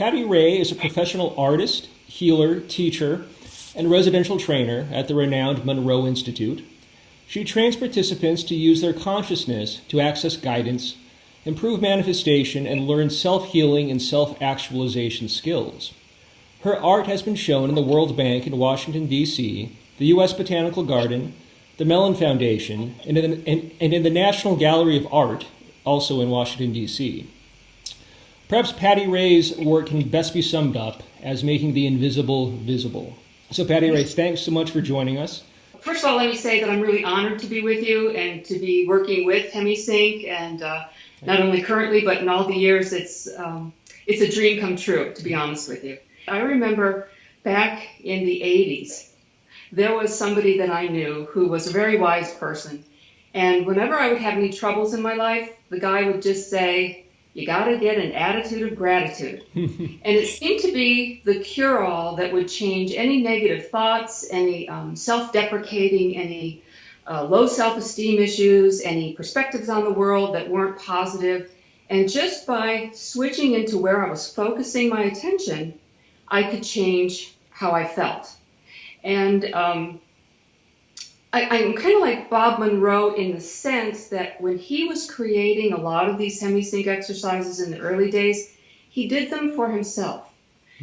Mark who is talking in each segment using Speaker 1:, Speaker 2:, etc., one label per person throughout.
Speaker 1: Patty Ray is a professional artist, healer, teacher, and residential trainer at the renowned Monroe Institute. She trains participants to use their consciousness to access guidance, improve manifestation, and learn self-healing and self-actualization skills. Her art has been shown in the World Bank in Washington, D.C., the U.S. Botanical Garden, the Mellon Foundation, and in the National Gallery of Art, also in Washington, D.C. Perhaps Patty Ray's work can best be summed up as making the invisible visible. So Patty Ray, thanks so much for joining us.
Speaker 2: First of all, let me say that I'm really honored to be with you and to be working with Hemi-Sync, and not only currently, but in all the years, it's a dream come true, to be honest with you. I remember back in the 80s, there was somebody that I knew who was a very wise person, and whenever I would have any troubles in my life, the guy would just say, you got to get an attitude of gratitude. And it seemed to be the cure-all that would change any negative thoughts, any self-deprecating, any low self-esteem issues, any perspectives on the world that weren't positive. And just by switching into where I was focusing my attention, I could change how I felt. And I'm kind of like Bob Monroe in the sense that when he was creating a lot of these Hemi-Sync exercises in the early days, he did them for himself.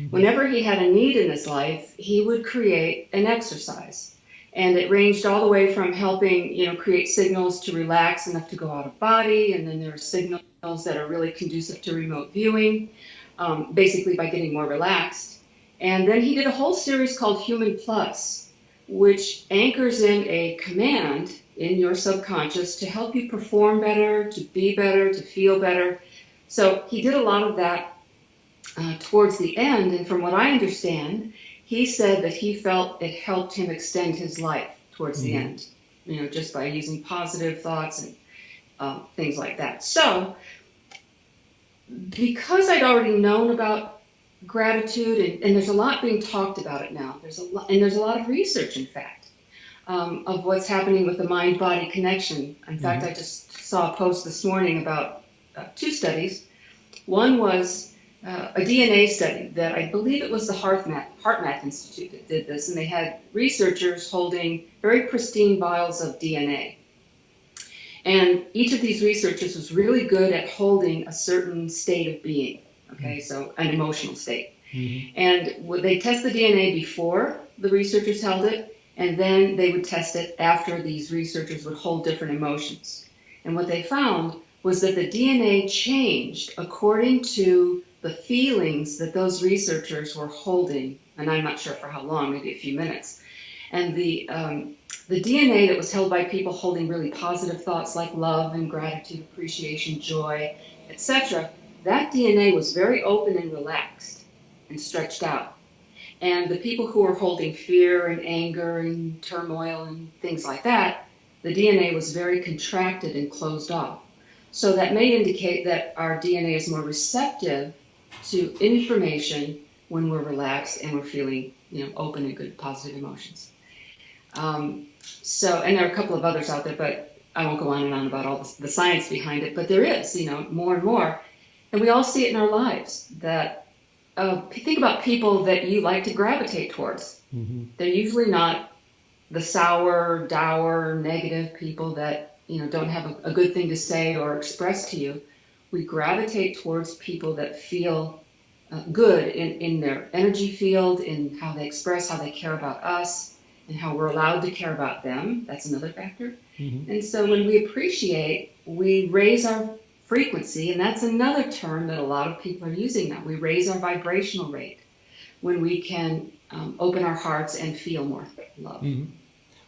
Speaker 2: Whenever he had a need in his life, he would create an exercise. And it ranged all the way from helping, create signals to relax enough to go out of body, and then there are signals that are really conducive to remote viewing, basically by getting more relaxed. And then he did a whole series called Human Plus, which anchors in a command in your subconscious to help you perform better, to be better, to feel better. So he did a lot of that towards the end, and from what I understand, he said that he felt it helped him extend his life towards the end, just by using positive thoughts and things like that. So because I'd already known about gratitude, and there's a lot being talked about it now. There's a lot of research, in fact, of what's happening with the mind-body connection. In fact, I just saw a post this morning about two studies. One was a DNA study that I believe it was the HeartMath Institute that did this, and they had researchers holding very pristine vials of DNA. And each of these researchers was really good at holding a certain state of being. Okay, so an emotional state. And they test the DNA before the researchers held it, and then they would test it after these researchers would hold different emotions. And what they found was that the DNA changed according to the feelings that those researchers were holding, and I'm not sure for how long, maybe a few minutes. And the DNA that was held by people holding really positive thoughts like love and gratitude, appreciation, joy, etc., that DNA was very open and relaxed and stretched out. And the people who were holding fear and anger and turmoil and things like that, the DNA was very contracted and closed off. So that may indicate that our DNA is more receptive to information when we're relaxed and we're feeling, open and good, positive emotions. And there are a couple of others out there, but I won't go on and on about all the science behind it. But there is, more and more. And we all see it in our lives that think about people that you like to gravitate towards. They're usually not the sour, dour, negative people that, don't have a good thing to say or express to you. We gravitate towards people that feel good in their energy field, in how they express, how they care about us, and how we're allowed to care about them. That's another factor. And so when we appreciate, we raise our frequency, and that's another term that a lot of people are using now. We raise our vibrational rate when we can open our hearts and feel more love.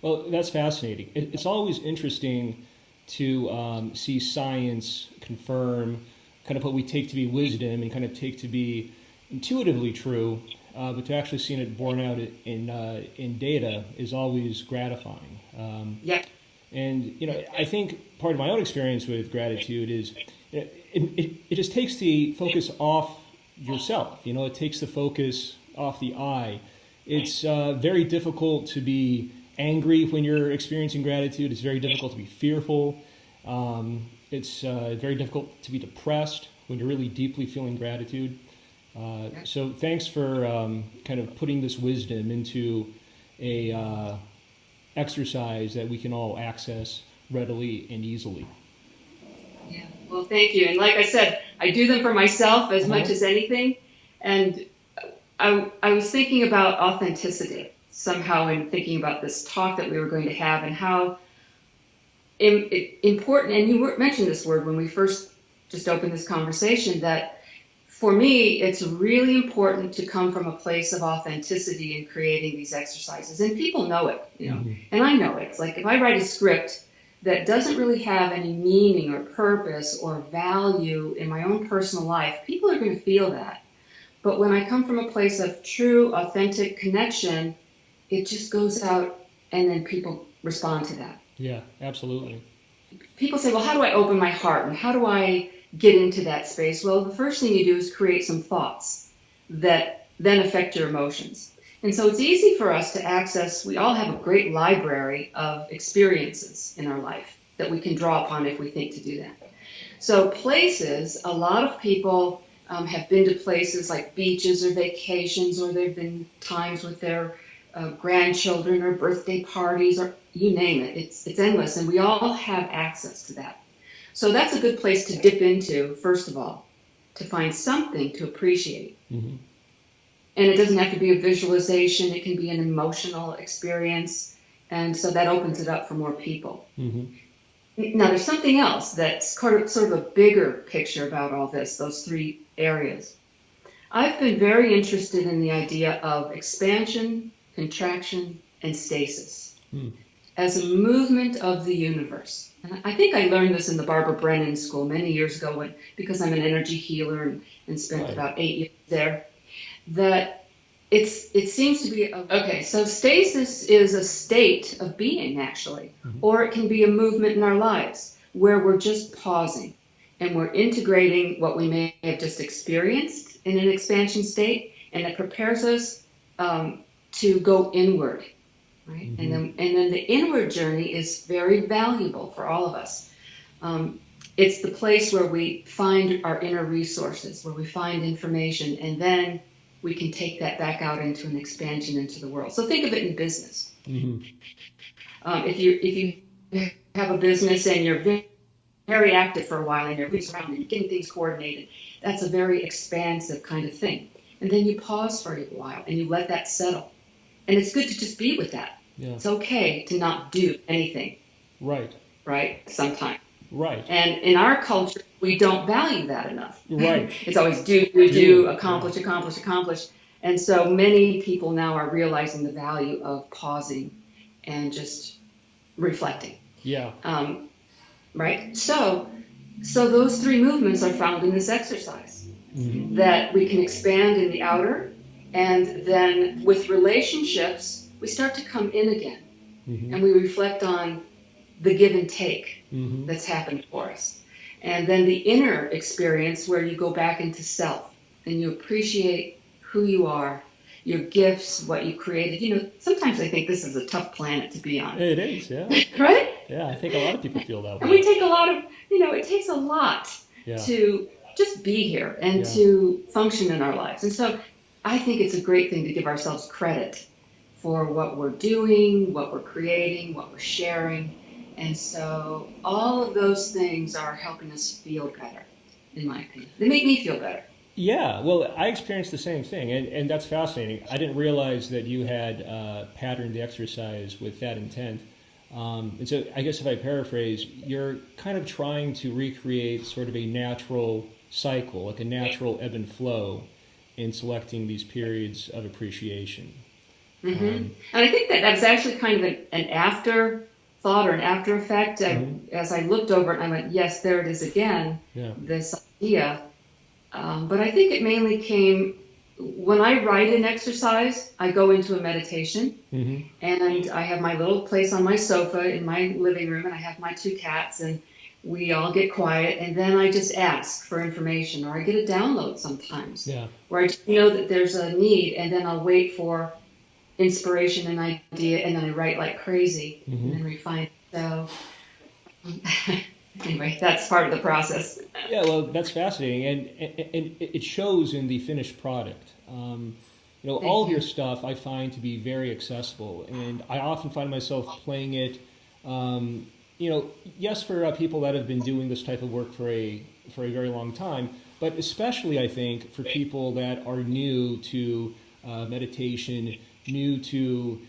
Speaker 1: Well, that's fascinating. It's always interesting to see science confirm kind of what we take to be wisdom and kind of take to be intuitively true, but to actually seeing it borne out in data is always gratifying. And, I think part of my own experience with gratitude is it just takes the focus off yourself. It takes the focus off the I. It's very difficult to be angry when you're experiencing gratitude. It's very difficult to be fearful. It's very difficult to be depressed when you're really deeply feeling gratitude. So thanks for kind of putting this wisdom into a exercise that we can all access readily and easily.
Speaker 2: Yeah. Well, thank you. And like I said, I do them for myself as much as anything. And I was thinking about authenticity somehow in thinking about this talk that we were going to have and how important, and you mentioned this word when we first just opened this conversation, that for me, it's really important to come from a place of authenticity in creating these exercises. And people know it, and I know it. It's like if I write a script that doesn't really have any meaning or purpose or value in my own personal life, people are going to feel that. But when I come from a place of true, authentic connection, it just goes out and then people respond to that.
Speaker 1: Yeah, absolutely.
Speaker 2: People say, well, how do I open my heart and how do I get into that space? Well, the first thing you do is create some thoughts that then affect your emotions. And so it's easy for us to access. We all have a great library of experiences in our life that we can draw upon if we think to do that. So places, a lot of people have been to places like beaches or vacations, or they've been times with their grandchildren or birthday parties, or you name it. It's endless, and we all have access to that. So that's a good place to dip into, first of all, to find something to appreciate. Mm-hmm. And it doesn't have to be a visualization. It can be an emotional experience. And so that opens it up for more people. Mm-hmm. Now, there's something else that's sort of a bigger picture about all this, those three areas. I've been very interested in the idea of expansion, contraction, and stasis as a movement of the universe. And I think I learned this in the Barbara Brennan School many years ago because I'm an energy healer and spent about 8 years there, that it seems to be, okay, so stasis is a state of being, actually, or it can be a movement in our lives where we're just pausing and we're integrating what we may have just experienced in an expansion state, and it prepares us to go inward. Right? Mm-hmm. And then the inward journey is very valuable for all of us. It's the place where we find our inner resources, where we find information, and then we can take that back out into an expansion into the world. So think of it in business. Mm-hmm. If you have a business and you're very active for a while and you're moving around and you're getting things coordinated, that's a very expansive kind of thing. And then you pause for a while and you let that settle. And it's good to just be with that. Yeah. It's okay to not do anything.
Speaker 1: Right.
Speaker 2: Right? Sometimes.
Speaker 1: Right.
Speaker 2: And in our culture, we don't value that enough.
Speaker 1: Right.
Speaker 2: It's always do, accomplish. And so many people now are realizing the value of pausing and just reflecting.
Speaker 1: Yeah.
Speaker 2: Right? So those three movements are found in this exercise. Mm-hmm. That we can expand in the outer, and then with relationships, we start to come in again. Mm-hmm. And we reflect on the give and take that's happened for us. And then the inner experience where you go back into self and you appreciate who you are, your gifts, what you created. Sometimes I think this is a tough planet to be on.
Speaker 1: It is, yeah.
Speaker 2: Right?
Speaker 1: Yeah, I think a lot of people feel that way.
Speaker 2: And we take a lot of, it takes a lot to just be here and to function in our lives. And so I think it's a great thing to give ourselves credit for what we're doing, what we're creating, what we're sharing. And so all of those things are helping us feel better, in my opinion. They make me feel better.
Speaker 1: Yeah, well, I experienced the same thing, and that's fascinating. I didn't realize that you had patterned the exercise with that intent. And so I guess if I paraphrase, you're kind of trying to recreate sort of a natural cycle, like a natural ebb and flow in selecting these periods of appreciation.
Speaker 2: Mm-hmm. And I think that's actually kind of an afterthought or an after effect. As I looked over it, I went, yes, there it is again, this idea. But I think it mainly came when I write an exercise, I go into a meditation, and I have my little place on my sofa in my living room, and I have my 2 cats, and we all get quiet, and then I just ask for information, or I get a download sometimes, where I just know that there's a need, and then I'll wait for inspiration and idea, and then I write like crazy, and then refine it. So Anyway, that's part of the process.
Speaker 1: Yeah, well, that's fascinating, and it shows in the finished product. All
Speaker 2: Thank
Speaker 1: of your
Speaker 2: you.
Speaker 1: stuff I find to be very accessible, and I often find myself playing it. Yes, for people that have been doing this type of work for a very long time, but especially I think for people that are new to meditation, new to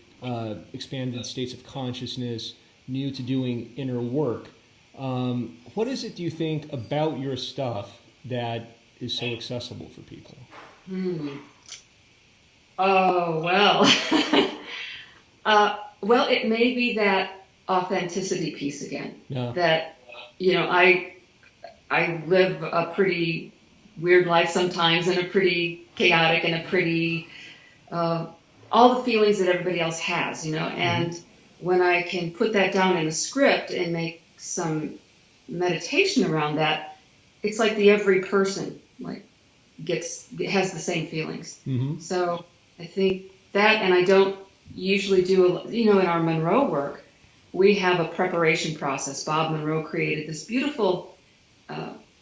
Speaker 1: expanded states of consciousness, new to doing inner work. What is it, do you think, about your stuff that is so accessible for people?
Speaker 2: Hmm. Oh, well. Well, it may be that authenticity piece again.
Speaker 1: Yeah.
Speaker 2: That, I live a pretty weird life sometimes, and a pretty chaotic, and a pretty all the feelings that everybody else has,
Speaker 1: Mm-hmm.
Speaker 2: and when I can put that down in a script and make some meditation around that, it's like the every person has the same feelings.
Speaker 1: Mm-hmm.
Speaker 2: So I think that, and I don't usually do, in our Monroe work, we have a preparation process. Bob Monroe created this beautiful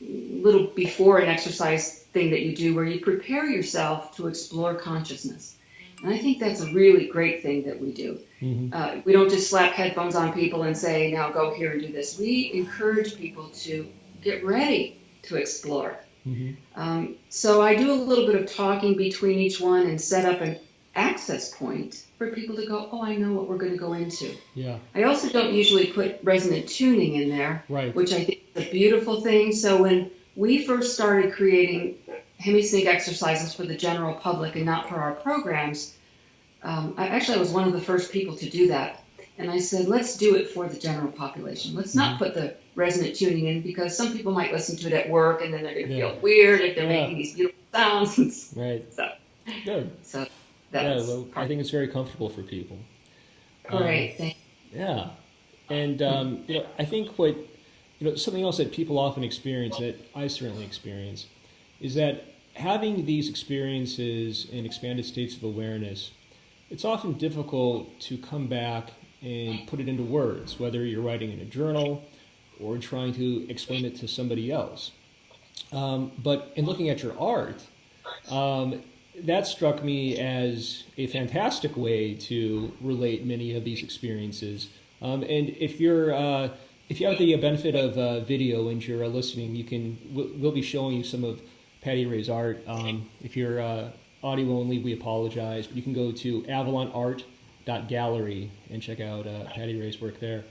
Speaker 2: little before an exercise thing that you do where you prepare yourself to explore consciousness. And I think that's a really great thing that we do.
Speaker 1: Mm-hmm.
Speaker 2: We don't just slap headphones on people and say, now go here and do this. We encourage people to get ready to explore.
Speaker 1: Mm-hmm.
Speaker 2: So I do a little bit of talking between each one and set up an access point for people to go, oh, I know what we're going to go into.
Speaker 1: Yeah.
Speaker 2: I also don't usually put resonant tuning in there,
Speaker 1: Right.
Speaker 2: which I think is a beautiful thing. So when we first started creating Hemi-Sync exercises for the general public and not for our programs, I was one of the first people to do that. And I said, let's do it for the general population. Let's not put the resonant tuning in, because some people might listen to it at work and then they're going to feel weird if they're making these beautiful sounds.
Speaker 1: Right.
Speaker 2: So,
Speaker 1: Good.
Speaker 2: so that's
Speaker 1: well, I think it's very comfortable for people.
Speaker 2: great. Thank you.
Speaker 1: Yeah. And, I think something else that people often experience, that I certainly experience, is that having these experiences in expanded states of awareness, it's often difficult to come back and put it into words, whether you're writing in a journal or trying to explain it to somebody else. But in looking at your art, that struck me as a fantastic way to relate many of these experiences. And if you have the benefit of video and you're listening, we'll be showing you some of Patty Ray's art. If you're audio only, we apologize, but you can go to avalonart.gallery and check out Patty Ray's work there.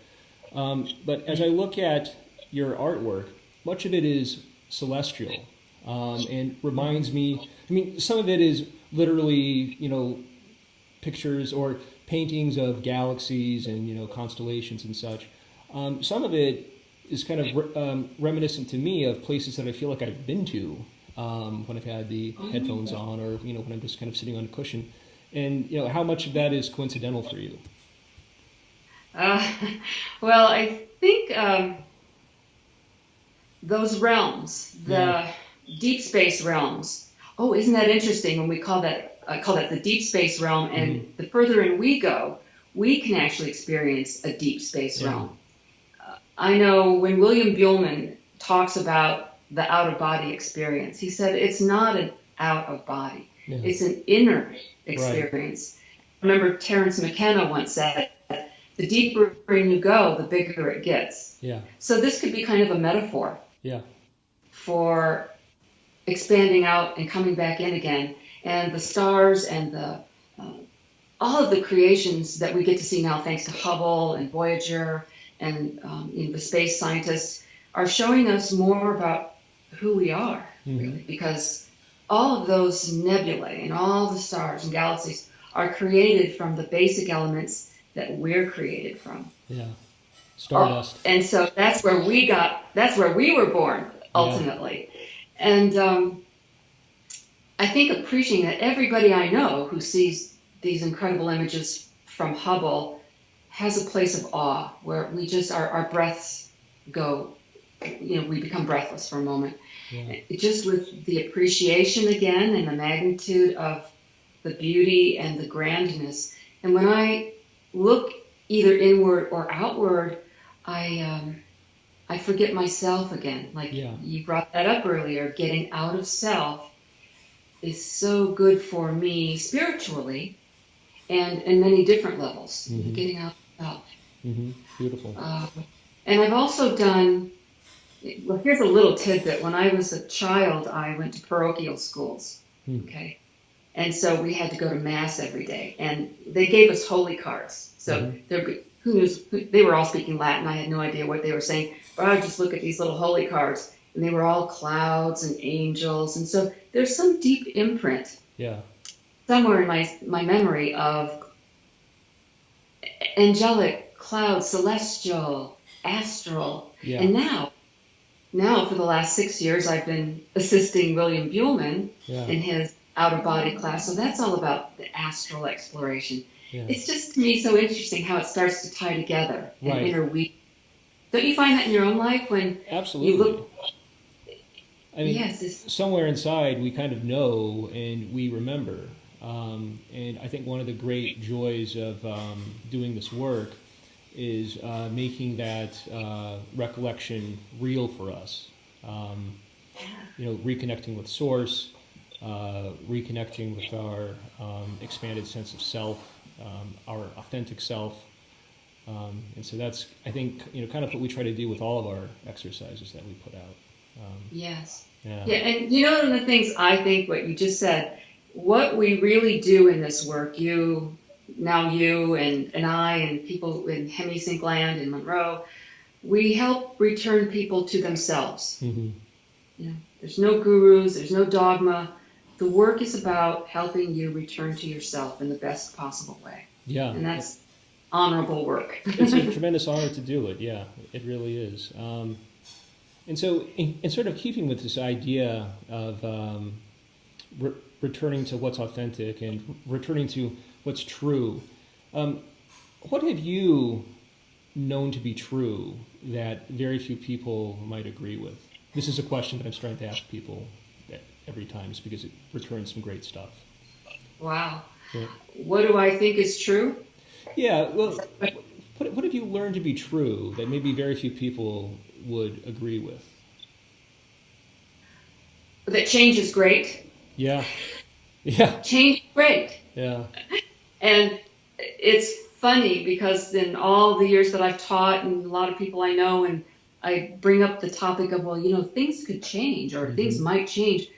Speaker 1: But as I look at your artwork, much of it is celestial, and reminds me, some of it is literally, pictures or paintings of galaxies and, constellations and such. Some of it is kind of reminiscent to me of places that I feel like I've been to when I've had the headphones on, or, when I'm just kind of sitting on a cushion. And, how much of that is coincidental for you?
Speaker 2: Well, I think those realms, the deep space realms. Oh, isn't that interesting? When we call that the deep space realm, and the further in we go, we can actually experience a deep space realm. I know when William Buhlman talks about the out-of-body experience, he said it's not an out-of-body, it's an inner experience. Right. Remember, Terence McKenna once said, the deeper in you go, the bigger it gets. Yeah. So this could be kind of a metaphor for expanding out and coming back in again. And the stars and all of the creations that we get to see now, thanks to Hubble and Voyager and the space scientists, are showing us more about who we are, really, because all of those nebulae and all the stars and galaxies are created from the basic elements that we're created from. Yeah, stardust. And so that's where we were born, ultimately. Yeah. And I think appreciating that everybody I know who sees these incredible images from Hubble has a place of awe where we just, our breaths go, we become breathless for a moment. Yeah. Just with the appreciation again and the magnitude of the beauty and the grandness. And when I look either inward or outward, I I forget myself again. Like
Speaker 1: Yeah.
Speaker 2: you brought that up earlier, getting out of self is so good for me spiritually and in many different levels.
Speaker 1: Mm-hmm.
Speaker 2: Getting out of self.
Speaker 1: Mm-hmm. Beautiful.
Speaker 2: And I've also done, well, here's a little tidbit. When I was a child, I went to parochial schools. Okay. And so we had to go to mass every day, and they gave us holy cards. So who knows? They were all speaking Latin. I had no idea what they were saying, but I would just look at these little holy cards, and they were all clouds and angels. And so there's some deep imprint somewhere in my memory of angelic, cloud, celestial, astral.
Speaker 1: Yeah.
Speaker 2: And now for the last 6 years, I've been assisting William Buhlman in his out-of-body class. So that's all about the astral exploration.
Speaker 1: Yeah.
Speaker 2: It's just, to me, so interesting how it starts to tie together and
Speaker 1: Right.
Speaker 2: interweave. Don't you find that in your own life when
Speaker 1: Absolutely.
Speaker 2: you look?
Speaker 1: I mean,
Speaker 2: Yes,
Speaker 1: somewhere inside we kind of know and we remember. And I think one of the great joys of doing this work is making that recollection real for us. Reconnecting with Source, reconnecting with our expanded sense of self, our authentic self. And so that's, I think, kind of what we try to do with all of our exercises that we put out.
Speaker 2: yes.
Speaker 1: Yeah.
Speaker 2: Yeah, and one of the things I think, what you just said, what we really do in this work, you and I and people in Hemi-Sync land in Monroe, we help return people to themselves.
Speaker 1: Mm-hmm.
Speaker 2: There's no gurus, there's no dogma. The work is about helping you return to yourself in the best possible way.
Speaker 1: Yeah.
Speaker 2: And that's honorable work.
Speaker 1: It's a tremendous honor to do it. Yeah, it really is. And so, in sort of keeping with this idea of returning to what's authentic and returning to what's true, what have you known to be true that very few people might agree with? This is a question that I'm starting to ask people every time, just because it returns some great stuff.
Speaker 2: Wow.
Speaker 1: Yeah.
Speaker 2: What do I think is true?
Speaker 1: Yeah, well, what have you learned to be true that maybe very few people would agree with?
Speaker 2: That change is great.
Speaker 1: Yeah. Yeah.
Speaker 2: Change is great.
Speaker 1: Yeah.
Speaker 2: And it's funny because in all the years that I've taught and a lot of people I know, and I bring up the topic of, things could change or things might change.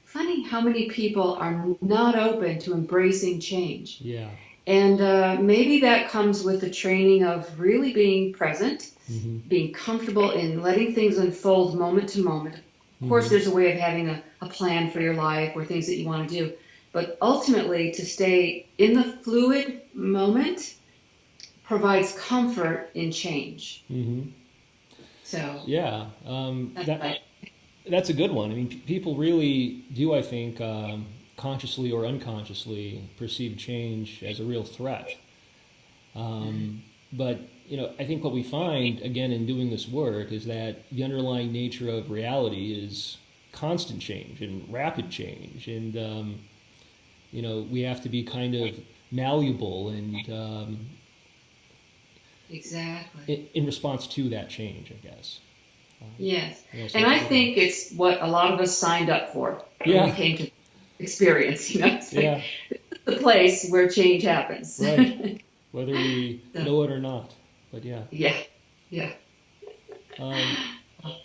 Speaker 2: Funny how many people are not open to embracing change.
Speaker 1: Yeah.
Speaker 2: And maybe that comes with the training of really being present, being comfortable in letting things unfold moment to moment. Of course, there's a way of having a plan for your life or things that you want to do. But ultimately, to stay in the fluid moment provides comfort in change.
Speaker 1: Mm-hmm.
Speaker 2: So
Speaker 1: yeah, that's a good one. I mean, people really do, I think, consciously or unconsciously perceive change as a real threat. But, I think what we find, again, in doing this work is that the underlying nature of reality is constant change and rapid change. And, we have to be kind of malleable and
Speaker 2: exactly
Speaker 1: in response to that change, I guess.
Speaker 2: Yes.
Speaker 1: So
Speaker 2: And I think it's what a lot of us signed up for when we came to experience, It's like, this is the place where change happens.
Speaker 1: Right. Whether we know it or not. But yeah.
Speaker 2: Yeah.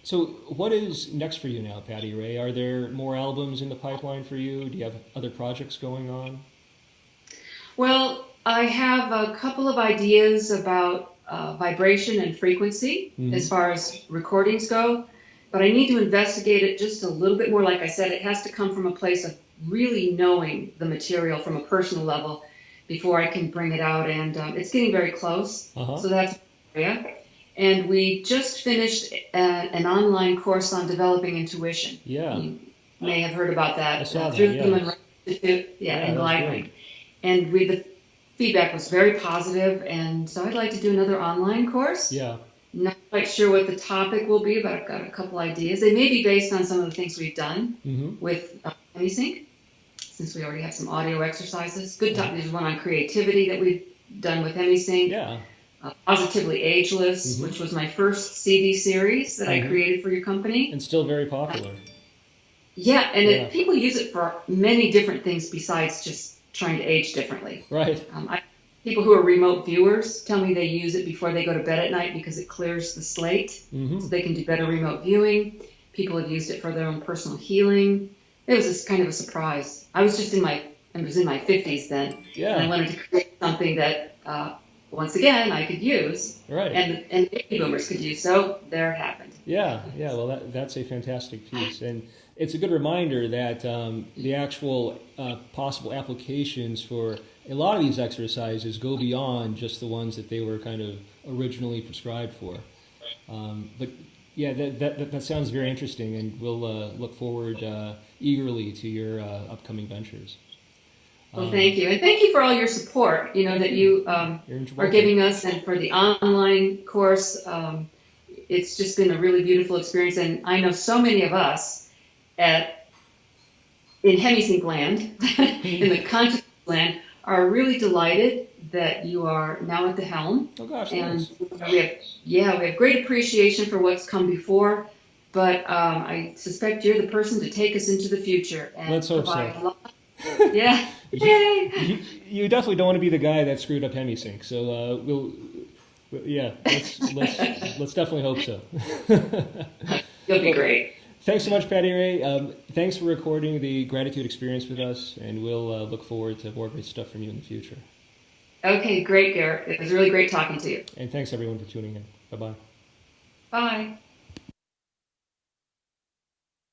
Speaker 1: So what is next for you now, Patty Ray? Are there more albums in the pipeline for you? Do you have other projects going on?
Speaker 2: Well, I have a couple of ideas about vibration and frequency as far as recordings go, but I need to investigate it just a little bit more. Like I said, it has to come from a place of really knowing the material from a personal level before I can bring it out, and it's getting very close. So that's an area. And we just finished an online course on developing intuition.
Speaker 1: Yeah.
Speaker 2: You may have heard about that
Speaker 1: through
Speaker 2: the Monroe Institute, and GlideWIng. And the feedback was very positive, and so I'd like to do another online course.
Speaker 1: Yeah.
Speaker 2: Not quite sure what the topic will be, but I've got a couple ideas. They may be based on some of the things we've done with Hemi-Sync, since we already have some audio exercises. Good topic. There's one on creativity that we've done with Hemi-Sync.
Speaker 1: Yeah.
Speaker 2: Positively Ageless, which was my first CD series that I created for your company.
Speaker 1: And still very popular.
Speaker 2: Yeah, and people use it for many different things besides just trying to age differently.
Speaker 1: Right.
Speaker 2: People who are remote viewers tell me they use it before they go to bed at night because it clears the slate, so they can do better remote viewing. People have used it for their own personal healing. It was just kind of a surprise. I was in my 50s then, and I wanted to create something that, once again, I could use,
Speaker 1: right,
Speaker 2: and baby boomers could use. So there it happened.
Speaker 1: Yeah. Well, that's a fantastic piece, and it's a good reminder that the actual possible applications for a lot of these exercises go beyond just the ones that they were kind of originally prescribed for. But yeah, that sounds very interesting, and we'll look forward eagerly to your upcoming ventures.
Speaker 2: Well, thank you. And thank you for all your support, that you are giving us, and for the online course. It's just been a really beautiful experience. And I know so many of us in Hemi-Sync land, in the conscious land, are really delighted that you are now at the helm.
Speaker 1: Oh, gosh,
Speaker 2: and
Speaker 1: thanks.
Speaker 2: we have great appreciation for what's come before. But I suspect you're the person to take us into the future and
Speaker 1: let's hope
Speaker 2: provide
Speaker 1: so.
Speaker 2: a lot. Yeah. Yay.
Speaker 1: You definitely don't want to be the guy that screwed up Hemi-Sync. So let's definitely hope so.
Speaker 2: You'll be great.
Speaker 1: Thanks so much, Patty Ray. Thanks for recording the gratitude experience with us, and we'll look forward to more great stuff from you in the future.
Speaker 2: Okay, great, Garrett. It was really great talking to you.
Speaker 1: And thanks everyone for tuning in. Bye-bye.
Speaker 2: Bye.